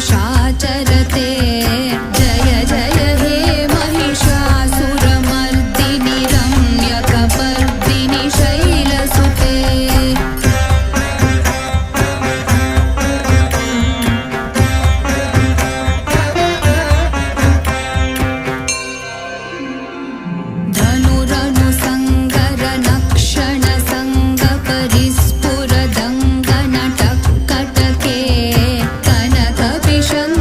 पुरुषाचरते जय जय हे महिषासुरमर्दिनि रम्यकपर्दिनि शैलसुते धनुरनुसङ्गर नक्षण सङ्गपरिस्फुरदङ्गनटक्कटके कनकविशन्